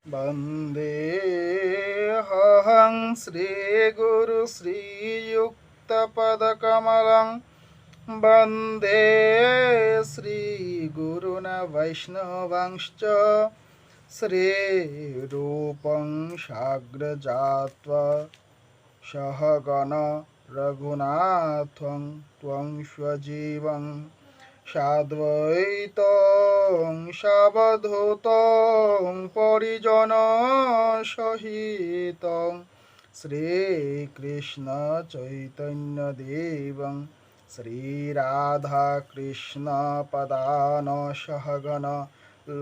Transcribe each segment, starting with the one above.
वन्देऽहं श्रीगुरुश्रीयुक्तपदकमलं वन्दे श्रीगुरुन् वैष्णवांश्च श्रीरूपं साग्रजात्वा सहगण रघुनाथं त्वं स्वजीवं साद्वैतं सावधूतं परिजनसहितं श्रीकृष्ण चैतन्यदेवं श्रीराधाकृष्णपदान् सहगण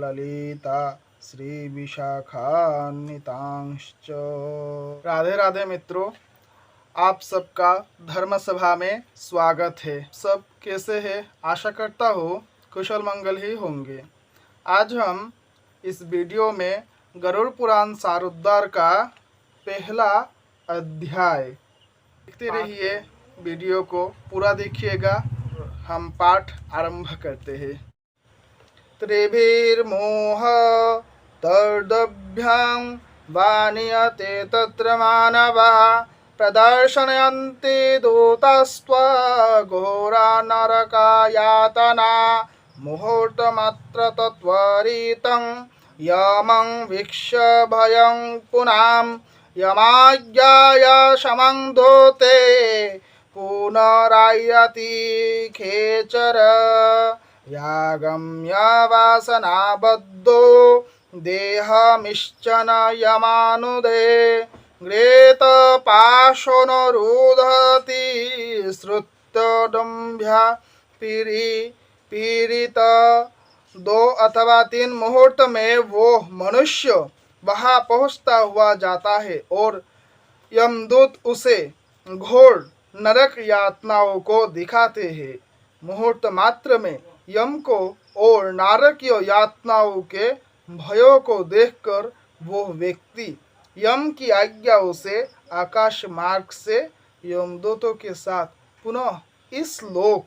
ललिता श्री विशाखान्वितांश्च। राधे राधे मित्रों, आप सबका धर्म सभा में स्वागत है। सब कैसे हैं? आशा करता हूँ कुशल मंगल ही होंगे। आज हम इस वीडियो में गरुड़ पुराण सारोद्धार का पहला अध्याय देखते रहिए। वीडियो को पूरा देखिएगा। हम पाठ आरंभ करते हैं। त्रिभिर्मोह तर्दभ्यां वानियते तत्र मानवः प्रदर्शयन्ति दूतस्त्वघोरा नरकायातना मुहूर्तमात्र तत्त्वरितं यमं वीक्ष्य भयं पुनां यमाज्ञाय समं दूते पुनरायति खेचर यागम्य वासनाबद्धो देहमिश्चन यमानुदे ग्रेतपाशोनरुदति श्रुत्यडम्भ्या पीड़ित 2 अथवा 3 मुहूर्त में वो मनुष्य वहाँ पहुँचता हुआ जाता है और यमदूत उसे घोर नरक यातनाओं को दिखाते हैं। मुहूर्त मात्र में यम को और नारकीय यातनाओं के भयों को देखकर वो व्यक्ति यम की आज्ञाओं से आकाश मार्ग से यमदूतों के साथ पुनः इस लोक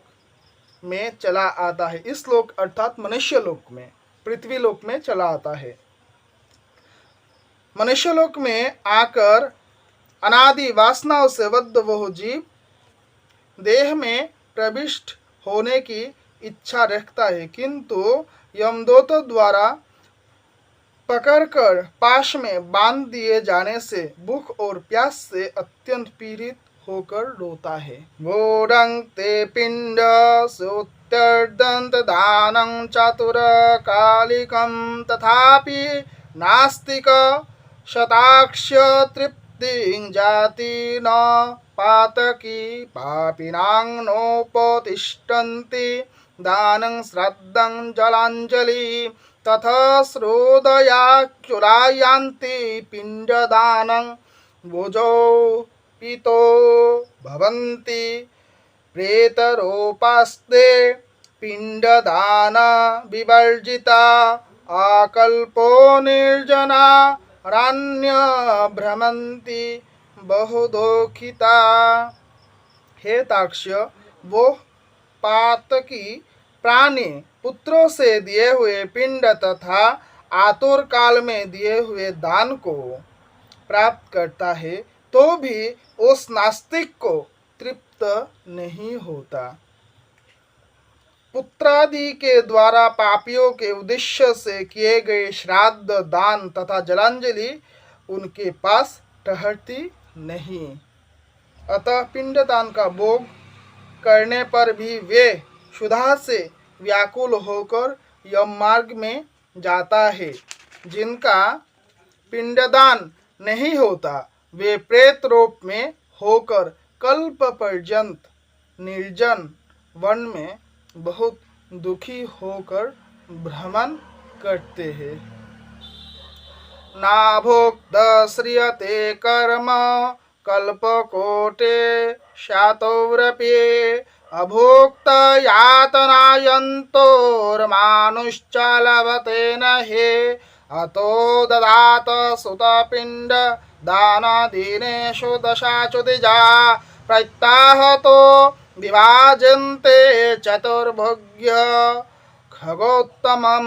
में चला आता है। इस लोक अर्थात मनुष्य लोक में, पृथ्वी लोक में चला आता है। मनुष्य लोक में आकर अनादि वासनाओं से बद्ध वह जीव देह में प्रविष्ट होने की इच्छा रखता है, किंतु यमदूतों द्वारा पकड़कर पाश में बांध दिए जाने से भूख और प्यास से अत्यंत पीड़ित होकर रोता है। घोरं ते पिंड सूत्यर्दंत दानं चातुरकालिकं तथापि नास्तिक शताक्ष तृप्तिं जाति न पातकी पापिनां नोपतिष्ठन्ति दानं श्राद्धं जलाञ्जलि तथा श्रोदयाचुरायान्ति पिण्डदानं भुजौ पीतो भवन्ति प्रेतरूपास्ते पिण्डदान विवर्जिता आकल्पो निर्जना रान्य भ्रमन्ति बहुदुःखिता। हे ताक्ष्य, वो पातकी प्राणी पुत्रों से दिए हुए पिंड तथा आतुर काल में दिए हुए दान को प्राप्त करता है तो भी उस नास्तिक को तृप्त नहीं होता। पुत्रादि के द्वारा पापियों के उद्देश्य से किए गए श्राद्ध, दान तथा जलांजलि उनके पास ठहरती नहीं। अतः पिंडदान का भोग करने पर भी वे क्षुधा से व्याकुल होकर यम मार्ग में जाता है। जिनका पिंडदान नहीं होता वे प्रेत रूप में होकर कल्प पर्यंत निर्जन वन में बहुत दुखी होकर भ्रमण करते हैं। नाभोक्त श्रियते कर्म कल्पकोटे शातौरपि अभोक्त यातनायन्तोर्मानुश्च लभते न हे अतो ददात सुतपिण्ड दानादीनेषु दशाच्युतिजा प्रत्याहतो विभाजन्ते चतुर्भुग्य खगोत्तमं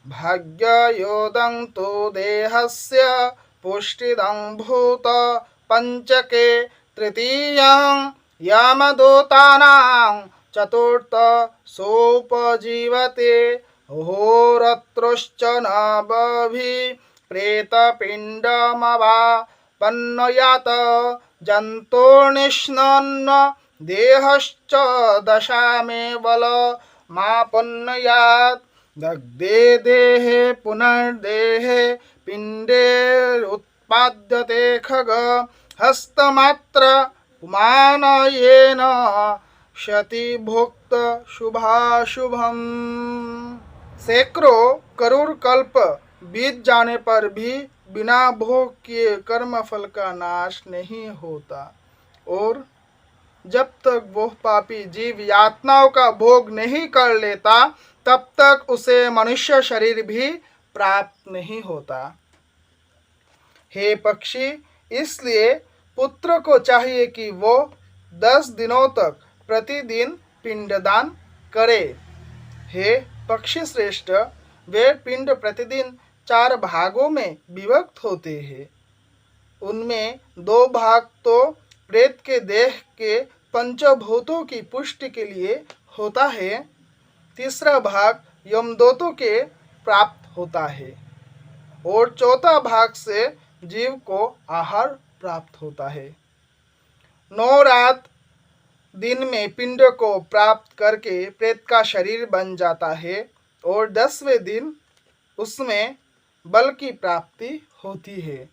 भाग्ययोदं तु देहस्य पुष्टिदं भूत पंचके तृतीयं यमदूतानां चतुर्थ सोपजीवते होरत्रोश्च नवभि प्रेतपिण्डमवापन्नयात् जन्तुर्निष्णन्न देहश्च दशामे बलमापन्नयात् दग्धे देहे पुनर्देहे पिण्डे उत्पाद्यते खग हस्तमात्र पुमानयेन क्षति भोक्त शुभाशुभम। सैकड़ों करोड़ कल्प बीत जाने पर भी बिना भोग किए कर्म फल का नाश नहीं होता और जब तक वह पापी जीव यातनाओं का भोग नहीं कर लेता तब तक उसे मनुष्य शरीर भी प्राप्त नहीं होता। हे पक्षी, इसलिए पुत्र को चाहिए कि वो 10 दिनों तक प्रतिदिन पिंडदान करे। हे पक्षी श्रेष्ठ, वे पिंड प्रतिदिन 4 भागों में विभक्त होते हैं। उनमें 2 भाग तो प्रेत के देह के पंचभूतों की पुष्टि के लिए होता है, तीसरा भाग यमदूतों के प्राप्त होता है और चौथा भाग से जीव को आहार प्राप्त होता है। 9 रात दिन में पिंड को प्राप्त करके प्रेत का शरीर बन जाता है और 10वें दिन उसमें बल की प्राप्ति होती है।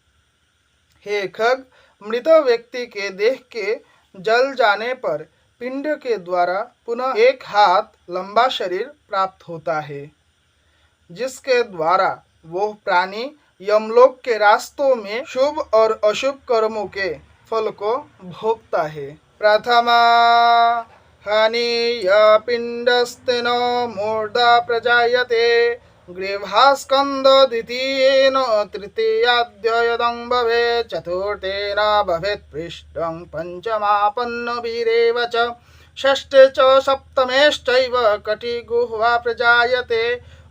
हे खग, मृत व्यक्ति के देह के जल जाने पर पिंड के द्वारा पुनः 1 हाथ लंबा शरीर प्राप्त होता है, जिसके द्वारा वो प्राणी यमलोक के रास्तों में शुभ और अशुभ कर्मों के फल को भोगता है। प्रथमा हनीय पिंडस्तेन मूर्धा प्रजायते ग्रीवास्कंद द्वितीयेन तृतीयाद्ययदं भवेत् चतुर्थेन भवेत् पृष्ठं पंचमापन्नभिरेव च षष्ठे च सप्तमेश्चैव कटिगुह्वा प्रजायते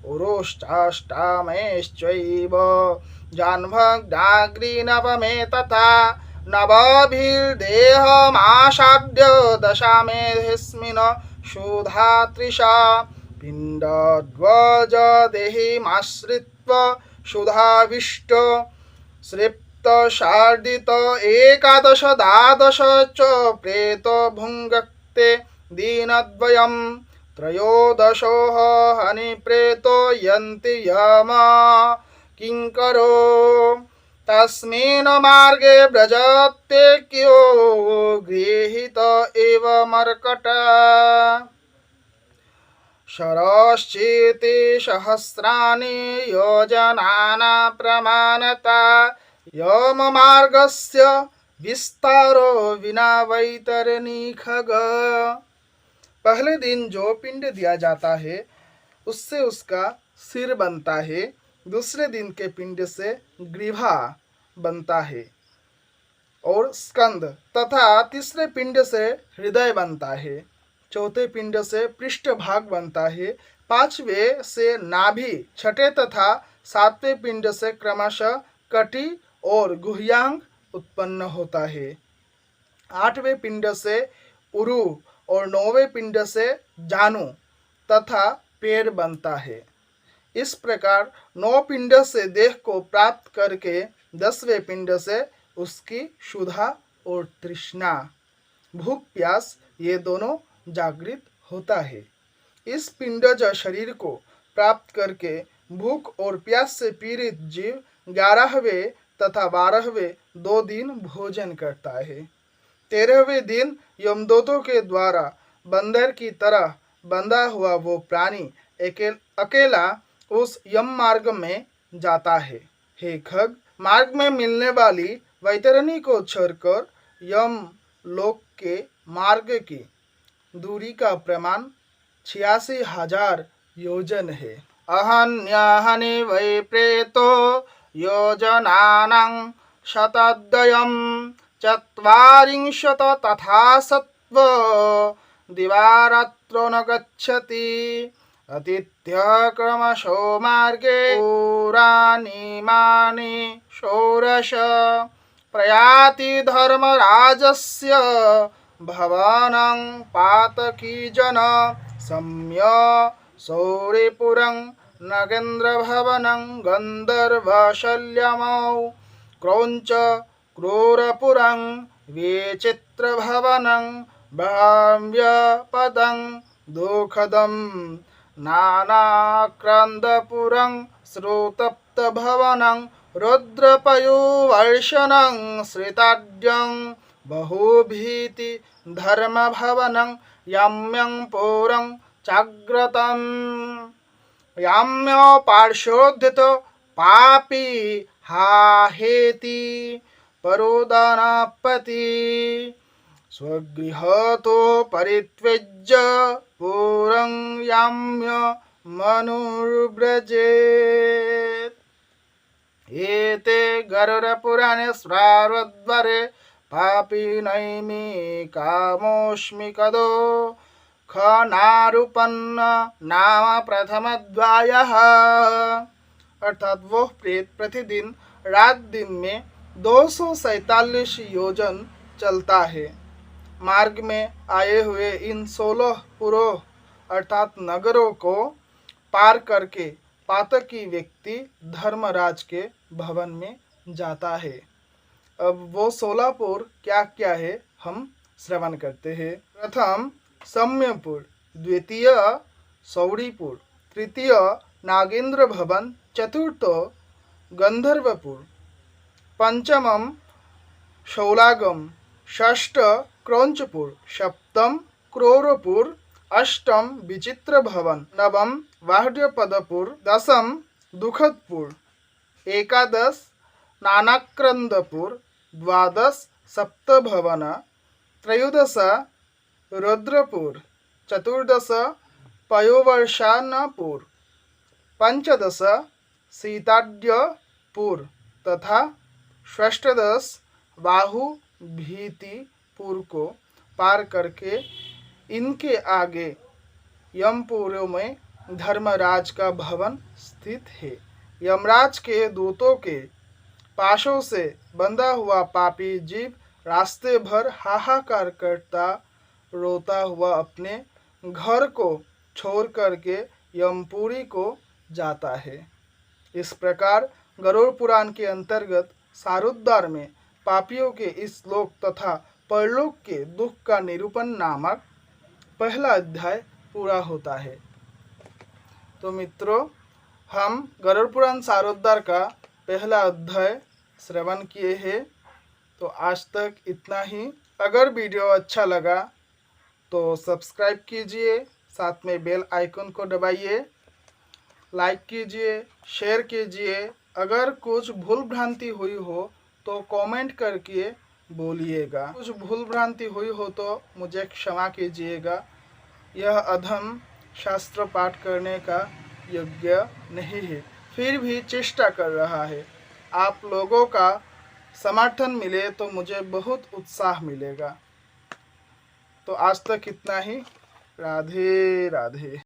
उरोष्टाष्टामेश्चैव जाह्नवग्नाग्री नवमे तथा नवभिर्देहमासाद्य दशामेऽस्मिन् शुधा तृषा पिण्डध्वज देहिमाश्रित्य शुधाविष्ट श्रिप्त शार्दित एकादश द्वादश च प्रेत भुङ्क्ते दीनद्वयं त्रयोदशो हनिप्रेतो यन्ति यम किङ्करो तस्मिन् मार्गे व्रजत्येक्यो गृहीत एव मर्कट शरश्चेति सहस्राणि योजनाना प्रमाणता यममार्गस्य विस्तारो विना वैतरणी खग। पहले दिन जो पिंड दिया जाता है उससे उसका सिर बनता है, दूसरे दिन के पिंड से ग्रीवा बनता है और स्कंद तथा तीसरे पिंड से हृदय बनता है, चौथे पिंड से पृष्ठ भाग बनता है, पांचवें से नाभि, छठे तथा सातवें पिंड से क्रमशः कटी और गुह्यांग उत्पन्न होता है, आठवें पिंड से उरु और 9वें पिंड से जानु तथा पैर बनता है। इस प्रकार 9 पिंड से देह को प्राप्त करके 10वें पिंड से उसकी क्षुधा और तृष्णा, भूख प्यास ये दोनों जागृत होता है। इस पिंडज शरीर को प्राप्त करके भूख और प्यास से पीड़ित जीव 11वें तथा 12वें 2 दिन भोजन करता है। 13वें दिन यमदूतों के द्वारा बंदर की तरह बंधा हुआ वो प्राणी अकेला उस यम मार्ग में जाता है। हे खग, मार्ग में मिलने वाली वैतरणी को छोड़कर यम लोक के मार्ग की दूरी का प्रमाण 86,000 योजन है। अहन्याहनि वै प्रेतो योजनानां शतद्वयं चत्वारिंशत् तथा सत्व दिवारात्रो न गच्छति अतीत्य क्रमशो मार्गे पुराणिमानि षोडश प्रयाति धर्मराजस्य भवनं पातकीजन सम्य सौरिपुरं नगेन्द्रभवनं गन्धर्वशल्यमौ क्रौञ्च क्रूरपुरं विचित्रभवनं भव्यपदं दुःखदं नानाक्रन्दपुरं श्रुतप्तभवनं रुद्रपयोवर्षणं श्रिताढ्यं बहुभीति धर्मभवनं याम्यं पुरं चाग्रतम् याम्य पार्श्वोद्यत पापी हाहेति परोदनपति स्वगृहतो परित्यज्य पुरं याम्य मनुर्व्रजेत् एते गरुडपुराणे श्रावद्वारे पापी नैमिकामोऽस्मिकदो खनारूपन्न नाम प्रथमध्यायः। अर्थात वह प्रेत प्रतिदिन रात दिन में 247 योजन चलता है। मार्ग में आए हुए इन 16 पुरों अर्थात नगरों को पार करके पातकी व्यक्ति धर्मराज के भवन में जाता है। अब वो 16 पुर क्या क्या है हम श्रवण करते हैं। प्रथम सम्यपुर, द्वितीय सौरीपुर, तृतीय नागेंद्र भवन, चतुर्थ गंधर्वपुर, पंचमम शौलागम, षष्ठ क्रौंचपुर, सप्तम क्रोरपुर, अष्टम विचित्र भवन, नवम वाह्यपदपुर, दशम दुखदपुर, एकादश नानाक्रंदपुर, द्वादश सप्तभवन, त्रयोदश रुद्रपुर, चतुर्दश पयोवर्षानपुर, पंचदश सीताढ्यपुर तथा षष्ठदश बाहुभीतिपुर को पार करके इनके आगे यमपुरों में धर्मराज का भवन स्थित है। यमराज के दूतों के पाशों से बंधा हुआ पापी जीव रास्ते भर हाहाकार करता रोता हुआ अपने घर को छोड़ करके यमपुरी को जाता है। इस प्रकार गरुड़ पुराण के अंतर्गत सारोद्धार में पापियों के इस लोक तथा परलोक के दुख का निरूपण नामक पहला अध्याय पूरा होता है। तो मित्रों, हम गरुड़ पुराण सारोद्धार का पहला अध्याय श्रवण किए हैं। तो आज तक इतना ही। अगर वीडियो अच्छा लगा तो सब्सक्राइब कीजिए, साथ में बेल आइकन को दबाइए, लाइक कीजिए, शेयर कीजिए। अगर कुछ भूल भ्रांति हुई हो तो कमेंट करके बोलिएगा। कुछ भूल भ्रांति हुई हो तो मुझे क्षमा कीजिएगा। यह अधम शास्त्र पाठ करने का योग्य नहीं है, फिर भी चेष्टा कर रहा है। आप लोगों का समर्थन मिले तो मुझे बहुत उत्साह मिलेगा। तो आज तक इतना ही। राधे राधे।